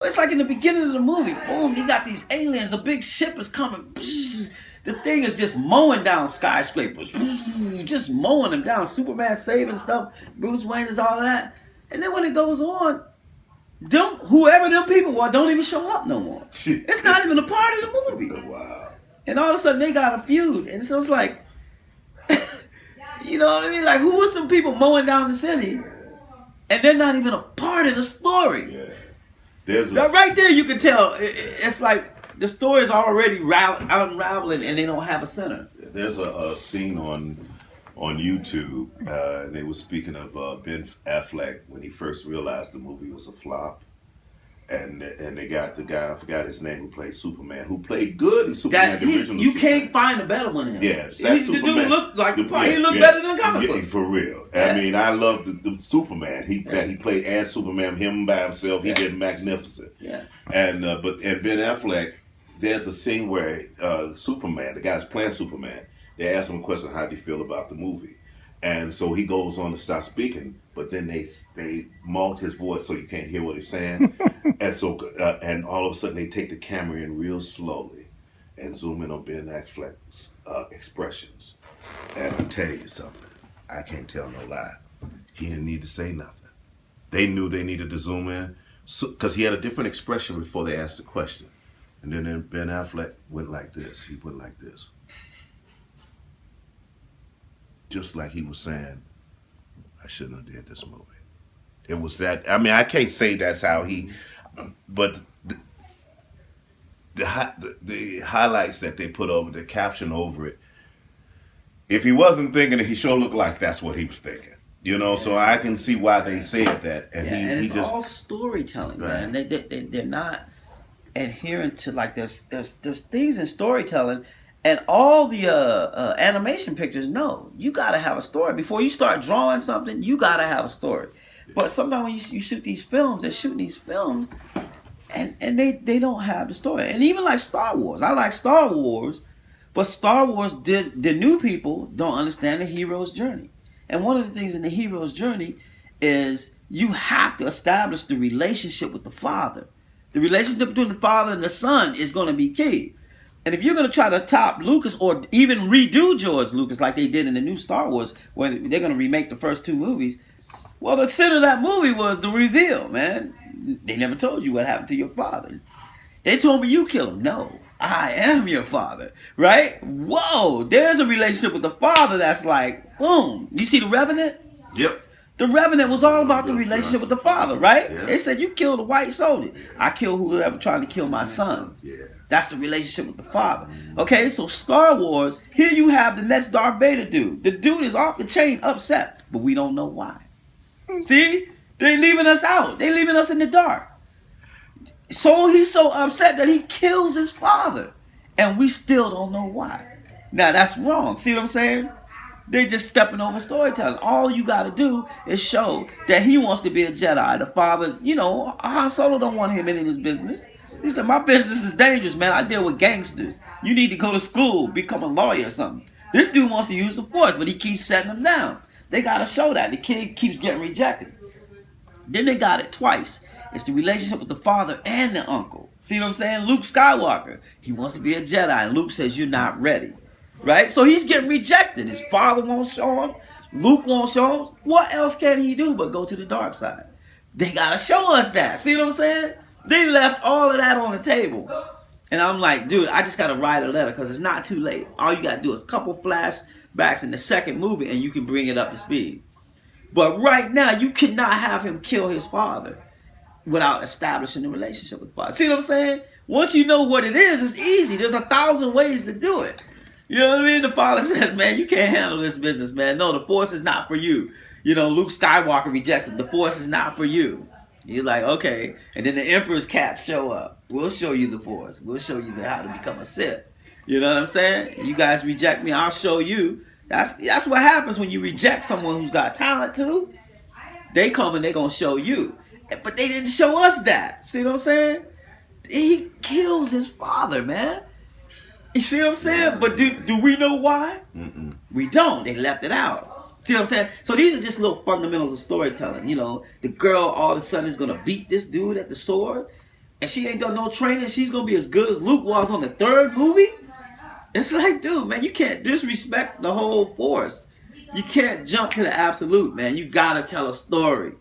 It's like in the beginning of the movie, boom, you got these aliens, a big ship is coming. The thing is just mowing down skyscrapers, just mowing them down. Superman saving stuff, Bruce Wayne is all of that. And then when it goes on, whoever them people were don't even show up no more. It's not even a part of the movie. Wow. And all of a sudden they got a feud. And so it's like, you know what I mean? Like, who was some people mowing down the city and they're not even a part of the story? Yeah. There's right there you can tell it's like the story is already unraveling and they don't have a center. There's a scene on YouTube, and they were speaking of Ben Affleck when he first realized the movie was a flop. And they got the guy, I forgot his name, who played Superman, who played good in Superman, the original You Superman. can't find a better one than him. Yeah, The dude looked like he looked better than comic books. For real. Yeah. I mean, I love the Superman. He played as Superman, him by himself. He did magnificent. Yeah. And Ben Affleck, there's a scene where Superman, the guy's playing Superman, they ask him a question, how do you feel about the movie? And so he goes on to start speaking, but then they malt his voice so you can't hear what he's saying. And so and all of a sudden they take the camera in real slowly and zoom in on Ben Affleck's expressions. And I tell you something, I can't tell no lie. He didn't need to say nothing. They knew they needed to zoom in because he had a different expression before they asked the question. And then Ben Affleck went like this. He went like this. Just like he was saying, I shouldn't have did this movie. It was that. I mean, I can't say that's how he, but the highlights that they put over, the caption over it. If he wasn't thinking it, he sure looked like that's what he was thinking. You know, so I can see why they said that. And and he it's just all storytelling, right. man. They're not adherent to like there's things in storytelling. And all the animation pictures, no, you gotta have a story before you start drawing something. You gotta have a story. But sometimes when you shoot these films, they're shooting these films, and they don't have the story. And even like Star Wars, I like Star Wars, but Star Wars the new people don't understand the hero's journey. And one of the things in the hero's journey is you have to establish the relationship with the father. The relationship between the father and the son is going to be key. And if you're going to try to top Lucas or even redo George Lucas like they did in the new Star Wars, when they're going to remake the first two movies, well, the center of that movie was the reveal, man. They never told you what happened to your father. They told me you killed him. No, I am your father, right? Whoa, there's a relationship with the father that's like, boom. You see The Revenant? Yep. The Revenant was all about the relationship with the father, right? Yeah. They said you killed a white soldier. I killed whoever tried to kill my son. Yeah. That's the relationship with the father. Okay, so Star Wars, here you have the next Darth Vader dude. The dude is off the chain upset, but we don't know why. See? They're leaving us out. They're leaving us in the dark. So he's so upset that he kills his father. And we still don't know why. Now that's wrong. See what I'm saying? They're just stepping over storytelling. All you got to do is show that he wants to be a Jedi. The father, you know, Han Solo don't want him in his business. He said, my business is dangerous, man. I deal with gangsters. You need to go to school, become a lawyer or something. This dude wants to use the Force, but he keeps setting them down. They got to show that. The kid keeps getting rejected. Then they got it twice. It's the relationship with the father and the uncle. See what I'm saying? Luke Skywalker, he wants to be a Jedi, and Luke says, you're not ready. Right? So he's getting rejected. His father won't show him. Luke won't show him. What else can he do but go to the dark side? They got to show us that. See what I'm saying? They left all of that on the table. And I'm like, dude, I just got to write a letter because it's not too late. All you got to do is a couple flashbacks in the second movie and you can bring it up to speed. But right now, you cannot have him kill his father without establishing the relationship with the father. See what I'm saying? Once you know what it is, it's easy. There's 1,000 ways to do it. You know what I mean? The father says, man, you can't handle this business, man. No, the Force is not for you. You know, Luke Skywalker rejects it. The Force is not for you. You're like, okay. And then the Emperor's cats show up. We'll show you the Force. We'll show you how to become a Sith. You know what I'm saying? You guys reject me, I'll show you. That's what happens when you reject someone who's got talent too. They come and they're going to show you. But they didn't show us that. See what I'm saying? He kills his father, man. You see what I'm saying? But do we know why? Mm-mm. We don't. They left it out. See what I'm saying? So these are just little fundamentals of storytelling. You know, the girl all of a sudden is going to beat this dude at the sword. and she ain't done no training, she's gonna be as good as Luke was on the third movie. It's like, dude, man, you can't disrespect the whole force. You can't jump to the absolute, man. You gotta tell a story.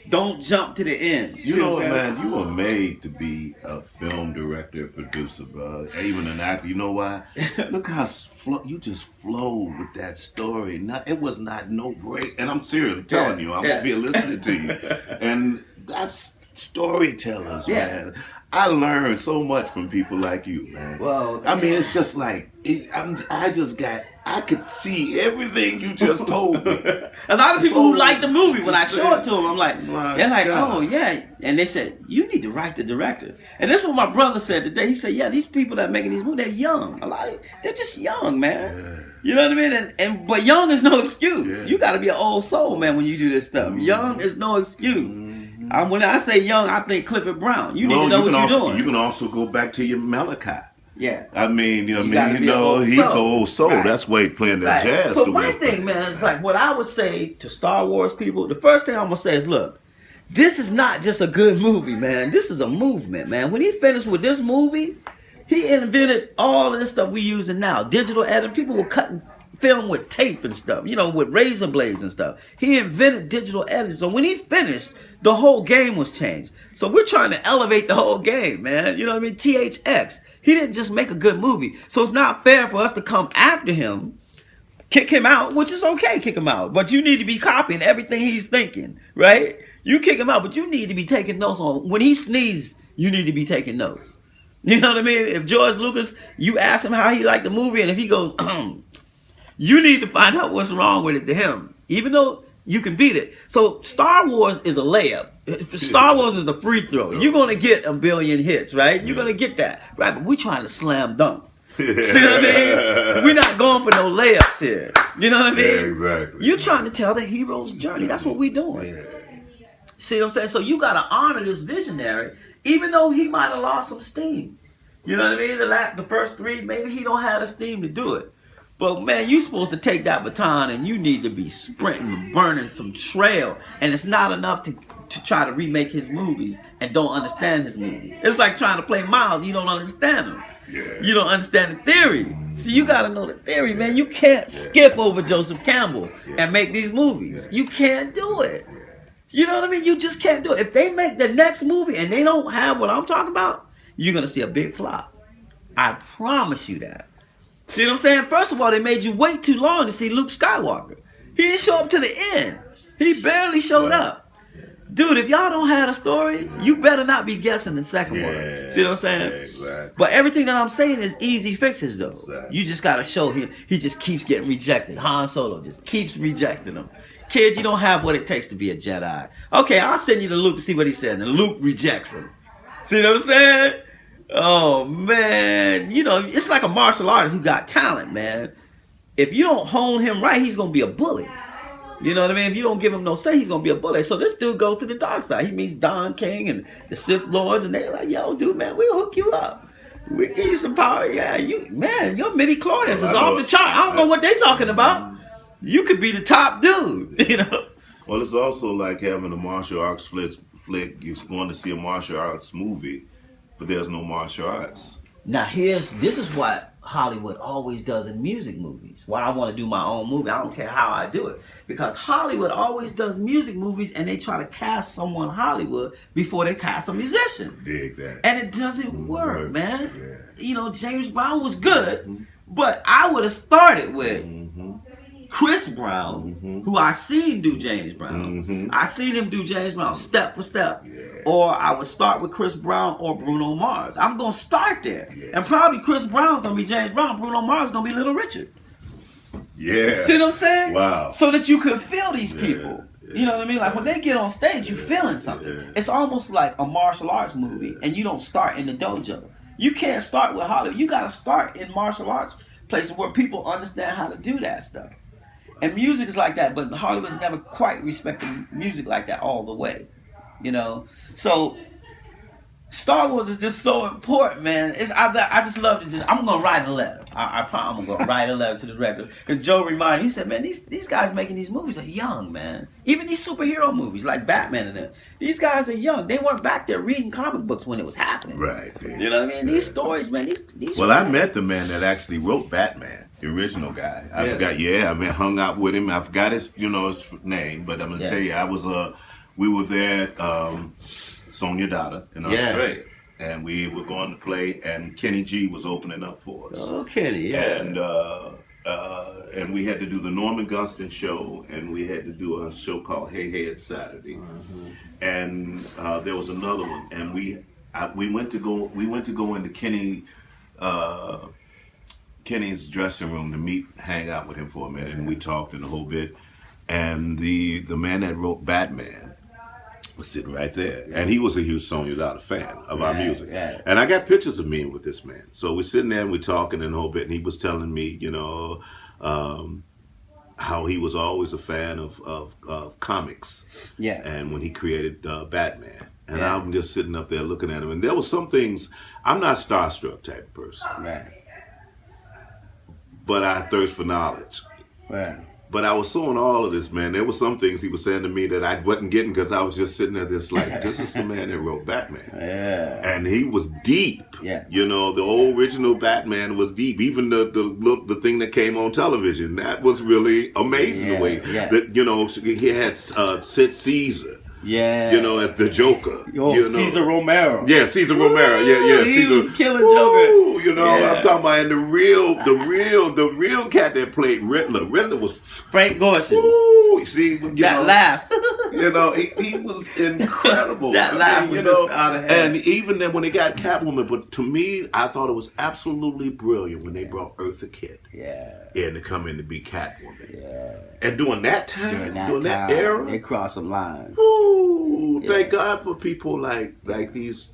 Don't jump to the end. You know what, man? You were made to be a film director, producer, bro. Even an actor. You know why? Look how you just flowed with that story. It was not no break. And I'm serious. I'm telling you. I'm over here listening to you. And that's storytellers, man. I learned so much from people like you, man. Well, I mean, it's just like, I could see everything you just told me. A lot of people who like the movie, when I show it to them, I'm like, they're like, oh, yeah. And they said, you need to write the director. And that's what my brother said today. He said, yeah, these people that are making these movies, they're young. They're just young, man. Yeah. You know what I mean? But young is no excuse. Yeah. You got to be an old soul, man, when you do this stuff. Young is no excuse. When I say young, I think Clifford Brown. You need to know what you're doing. You can also go back to your Malachi. Yeah. I mean, he's an old soul. Right. That's why he's playing the jazz. So my thing, man, is like what I would say to Star Wars people, the first thing I'm going to say is, look, this is not just a good movie, man. This is a movement, man. When he finished with this movie, he invented all of this stuff we using now. Digital editing. People were cutting film with tape and stuff, with razor blades and stuff. He invented digital editing. So when he finished, the whole game was changed. So we're trying to elevate the whole game, man. You know what I mean? THX. He didn't just make a good movie. So it's not fair for us to come after him, kick him out, which is okay, kick him out. But you need to be copying everything he's thinking, right? You kick him out, but you need to be taking notes on. When he sneezes, you need to be taking notes. You know what I mean? If George Lucas, you ask him how he liked the movie, and if he goes, you need to find out what's wrong with it to him, even though you can beat it. So Star Wars is a layup. Star Wars is a free throw. You're going to get a billion hits, right? You're going to get that, right? But we're trying to slam dunk. See what I mean? We're not going for no layups here. You know what I mean? Yeah, exactly. You're trying to tell the hero's journey. That's what we're doing. Yeah. See what I'm saying? So you got to honor this visionary, even though he might have lost some steam. You know what I mean? The first three, maybe he don't have the steam to do it. But man, you're supposed to take that baton and you need to be sprinting, burning some trail. And it's not enough to try to remake his movies and don't understand his movies. It's like trying to play Miles. You don't understand them. Yeah. You don't understand the theory. See, you got to know the theory, man. You can't skip over Joseph Campbell and make these movies. You can't do it. You know what I mean? You just can't do it. If they make the next movie and they don't have what I'm talking about, you're going to see a big flop. I promise you that. See what I'm saying? First of all, they made you wait too long to see Luke Skywalker. He didn't show up to the end. He barely showed up. Dude, if y'all don't have a story, you better not be guessing the second one. See what I'm saying? Exactly. But everything that I'm saying is easy fixes, though. Exactly. You just got to show him. He just keeps getting rejected. Han Solo just keeps rejecting him. Kid, you don't have what it takes to be a Jedi. Okay, I'll send you to Luke to see what he says. And Luke rejects him. See what I'm saying? Oh, man. It's like a martial artist who got talent, man. If you don't hone him right, he's going to be a bully. You know what I mean? If you don't give him no say, he's going to be a bully. So this dude goes to the dark side. He meets Don King and the Sith Lords, and they're like, yo, dude, man, we'll hook you up. We'll give you some power. Yeah, your midi-chlorians is off the chart. I don't know what they're talking about. You could be the top dude, Well, it's also like having a martial arts flick. You're going to see a martial arts movie, but there's no martial arts. Now this is what Hollywood always does in music movies. Why I want to do my own movie. I don't care how I do it. Because Hollywood always does music movies and they try to cast someone Hollywood before they cast a musician. Dig that. And it doesn't work, man. Yeah. James Brown was good, but I would have started with Chris Brown, who I seen do James Brown. I seen him do James Brown step for step. Yeah. Or I would start with Chris Brown or Bruno Mars. I'm going to start there. Yeah. And probably Chris Brown's going to be James Brown. Bruno Mars is going to be Little Richard. Yeah. See what I'm saying? Wow. So that you can feel these people. Yeah. You know what I mean? Like when they get on stage, you're feeling something. Yeah. It's almost like a martial arts movie and you don't start in the dojo. You can't start with Hollywood. You got to start in martial arts places where people understand how to do that stuff. And music is like that, but Hollywood's never quite respected music like that all the way. So Star Wars is just so important, man. I just love to I'm gonna write a letter. I promise I'm gonna write a letter to the director because Joe reminded me. He said, man, these guys making these movies are young, man. Even these superhero movies like Batman and them. These guys are young. They weren't back there reading comic books when it was happening. Right. You know what I mean? These stories, man. These. Well, I met the man that actually wrote Batman, the original guy. I forgot. Yeah, I hung out with him. I forgot his name, but I'm gonna tell you, we were there at Sonia Dada in Australia, and we were going to play, and Kenny G was opening up for us. Oh, Kenny, yeah. And we had to do the Norman Gunston show, and we had to do a show called Hey Hey It's Saturday, and there was another one, and we went to go into Kenny's dressing room to hang out with him for a minute, and we talked in a whole bit, and the man that wrote Batman was sitting right there, and he was a huge Sonya Dada fan of our music, and I got pictures of me with this man. So we're sitting there and we're talking in a whole bit, and he was telling me, how he was always a fan of comics, and when he created Batman, and I'm just sitting up there looking at him, and there were some things. I'm not a starstruck type of person, but I thirst for knowledge. But I was so in all of this, man. There were some things he was saying to me that I wasn't getting because I was just sitting there just like, this is the man that wrote Batman. And he was deep. The old original Batman was deep. Even the thing that came on television, that was really amazing the way that, he had Sid Caesar. As the Joker. Cesar Romero. Yeah, Cesar Romero. Yeah. He Caesar was killing Joker. I'm talking about, and the real cat that played Riddler. Riddler was Frank Gorshin. Ooh, see, that laugh. He was incredible. That laugh was just out of hand. And even then, when they got Catwoman, but to me, I thought it was absolutely brilliant when they brought Eartha Kitt. In to come in to be Catwoman. And during that era, they crossed some lines. Ooh, thank God for people like these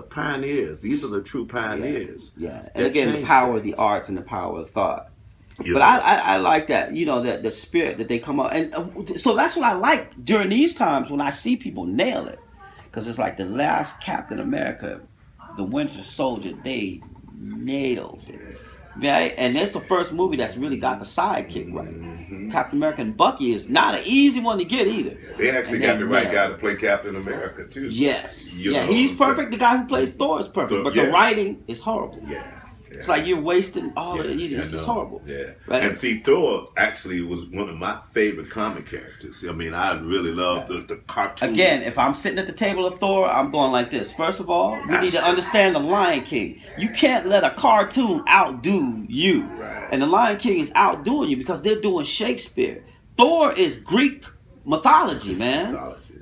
pioneers. These are the true pioneers. And again, the power of the arts and the power of thought. But I like that, that the spirit that they come up. And so that's what I like during these times when I see people nail it. Because it's like the last Captain America, the Winter Soldier, they nailed it. Right? And that's the first movie that's really got the sidekick right. Captain America and Bucky is not an easy one to get either. They actually got the right guy to play Captain America too. Yes. He's perfect. The guy who plays Thor is perfect. But the writing is horrible. It's like you're wasting all it's just horrible. Right? And see, Thor actually was one of my favorite comic characters. I mean, I really love the cartoon. Again, if I'm sitting at the table of Thor, I'm going like this. First of all, we need to understand the Lion King. You can't let a cartoon outdo you. Right. And the Lion King is outdoing you because they're doing Shakespeare. Thor is Greek mythology, man.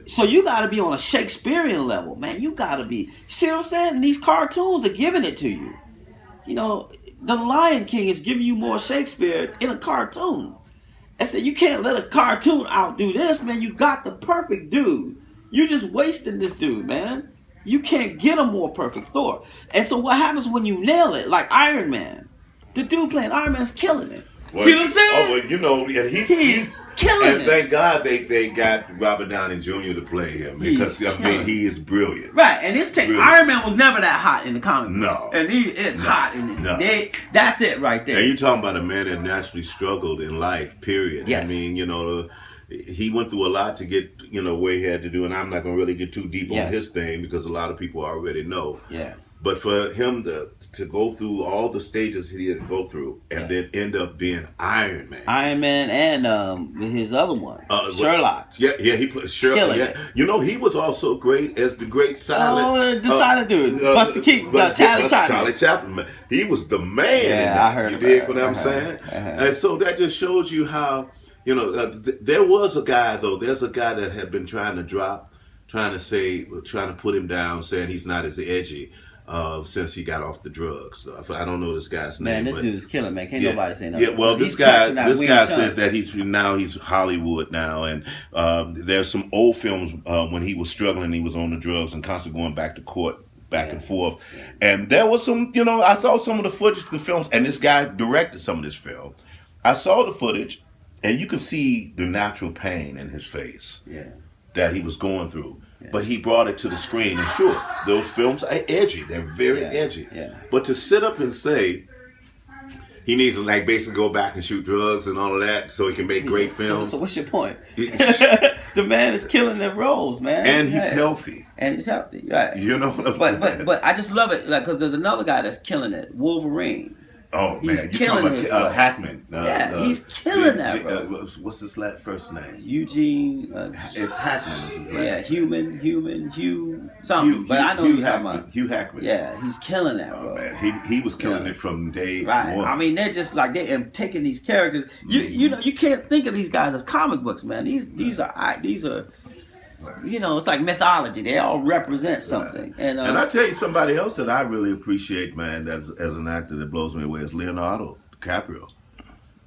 So you got to be on a Shakespearean level, man. You got to be. You see what I'm saying? And these cartoons are giving it to you. The Lion King is giving you more Shakespeare in a cartoon. I said, you can't let a cartoon outdo this, man. You got the perfect dude. You just wasting this dude, man. You can't get a more perfect Thor. And so what happens when you nail it? Like Iron Man. The dude playing Iron Man's killing it. See what I'm saying? And he's killing it. And thank God they got Robert Downey Jr. to play him because he is brilliant. Right, and Iron Man was never that hot in the comic books. No, and he is hot in it. That's it right there. And you're talking about a man that naturally struggled in life. Period. Yes. I mean, he went through a lot to get where he had to do, and I'm not going to really get too deep on his thing because a lot of people already know. But for him to go through all the stages he had to go through and then end up being Iron Man. Iron Man and his other one, Sherlock. He played Sherlock. He was also great as the great silent. Silent dude, Buster Keaton, Charlie Chaplin. He was the man. In that. I heard. You dig what I'm saying? And so that just shows you how there was a guy though. There's a guy that had been trying to put him down, saying he's not as edgy. Since he got off the drugs. I don't know this guy's name. Man, this dude is killing, man. Can't nobody say nothing. Yeah, well, this guy said that he's Hollywood now, and there's some old films when he was struggling, he was on the drugs and constantly going back to court, back and forth. And there was some, I saw some of the footage of the films, and this guy directed some of this film. I saw the footage, and you could see the natural pain in his face that he was going through. but he brought it to the screen. And sure, those films are edgy. They're very edgy. Yeah. But to sit up and say he needs to like basically go back and shoot drugs and all of that so he can make great films. So what's your point? The man is killing their roles, man. And he's healthy. And he's healthy, right? You know what I'm saying? But I just love it, like, because there's another guy that's killing it, Wolverine. Oh He's man, you killing talking about his Hackman? he's killing that, bro. What's his first name? Eugene. It's Hackman. Is his last name. Hugh, something. But I know who you're talking about. Hugh Hackman. Yeah, he's killing that, bro. Oh man, he was killing it from day one. I mean, they're just like they're taking these characters. You know, you can't think of these guys as comic books, man. These are. You know, it's like mythology. They all represent something. And I tell you, somebody else that I really appreciate, man, as an actor that blows me away is Leonardo DiCaprio.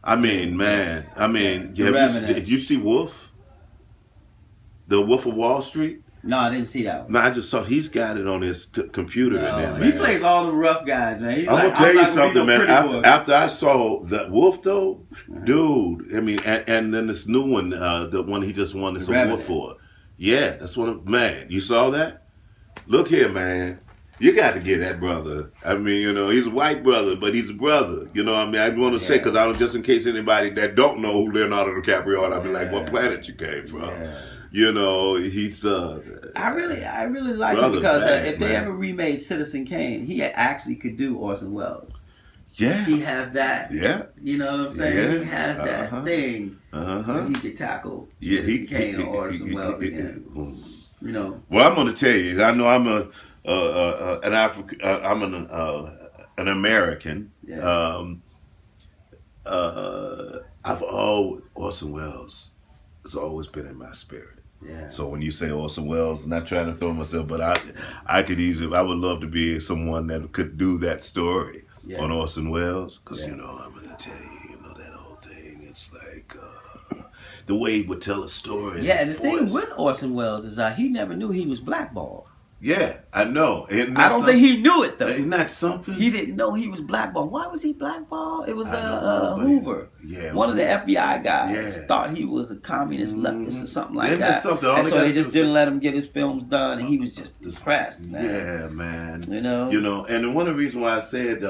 I mean, man. I mean, did you see Wolf? The Wolf of Wall Street? No, I didn't see that one. No, I just saw he's got it on his computer. No, and then, man. He plays all the rough guys, man. I'm gonna tell you something, man. After I saw the Wolf, though, dude. I mean, and then this new one, the one he just won this award for. Yeah, that's man, you saw that? Look here, man. You got to get that brother. I mean, you know, he's a white brother, but he's a brother. You know what I mean? I want to say, because I don't, just in case anybody that don't know who Leonardo DiCaprio is, I'll be like, what planet you came from? Yeah. You know, he's... I really like him because if they ever remade Citizen Kane, he actually could do Orson Welles. Yeah. He has that. Yeah. You know what I'm saying? Yeah. He has that thing where he could tackle Citizen Kane or Orson Welles again. You know. Well, I'm going to tell you. I know I'm an American. Yeah. Orson Welles has always been in my spirit. Yeah. So when you say Orson Welles, not trying to throw myself, but I would love to be someone that could do that story. Yeah. On Orson Welles, because you know, I'm gonna tell you, that whole thing. It's like the way he would tell a story. Yeah, and the thing with Orson Welles is he never knew he was blackballed. Yeah, I know. I don't think he knew it though. Isn't that something? He didn't know he was blackballed. Why was he blackballed? It was Hoover. Yeah, one of the FBI guys thought he was a communist leftist or something like that. And so they just didn't let him get his films done, and he was just depressed, man. Yeah, man. You know, and one of the reasons why I said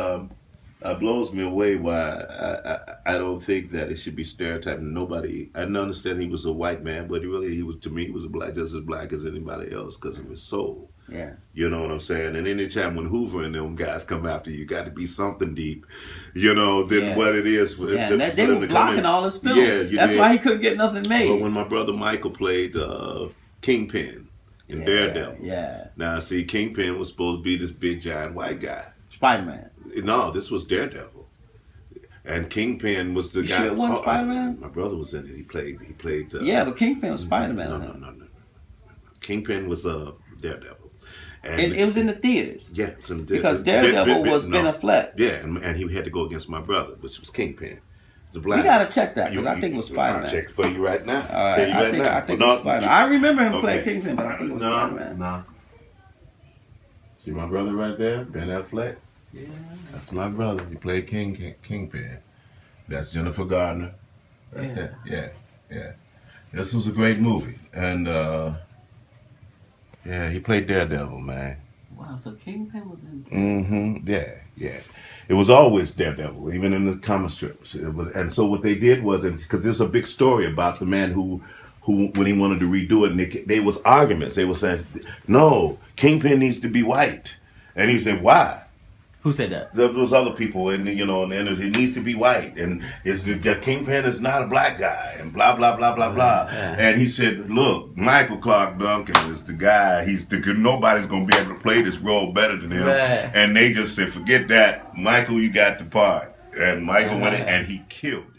blows me away why I don't think that it should be stereotyping nobody. I understand he was a white man, but he was, to me, he was just as black as anybody else because of his soul. Yeah. You know what I'm saying? And anytime when Hoover and them guys come after you, got to be something deep, than what it is for them they were blocking all his films. That's why he couldn't get nothing made. Well, when my brother Michael played Kingpin in Daredevil. Yeah. Now, see, Kingpin was supposed to be this big, giant white guy. Spider-Man. No, this was Daredevil. And Kingpin was the guy. You sure Spider-Man? My brother was in it. He played. But Kingpin was Spider-Man. No. Kingpin was Daredevil. And it was in the theaters. Yeah, it was in the theaters. Because Daredevil was Ben Affleck. Yeah, and he had to go against my brother, which was Kingpin. We gotta check that because I think it was Spider-Man. I'll check it for you right now. All right, I think it was Spider-Man. I remember him playing Kingpin, but I think it was Spider-Man. No. See my brother right there, Ben Affleck. Yeah. That's my brother. He played Kingpin. That's Jennifer Gardner. Right there. Yeah. This was a great movie. And he played Daredevil, man. Wow, so Kingpin was in Daredevil. Yeah. It was always Daredevil, even in the comic strips. And so what they did was, because there's a big story about the man who when he wanted to redo it, and they was arguments. They were saying, no, Kingpin needs to be white. And he said, why? Who said that? There was other people, and it needs to be white, and Kingpin is not a black guy, and blah blah blah blah blah. Yeah. And he said, "Look, Michael Clark Duncan is the guy. Nobody's gonna be able to play this role better than him." Right. And they just said, "Forget that, Michael. You got the part." And Michael went in and he killed it.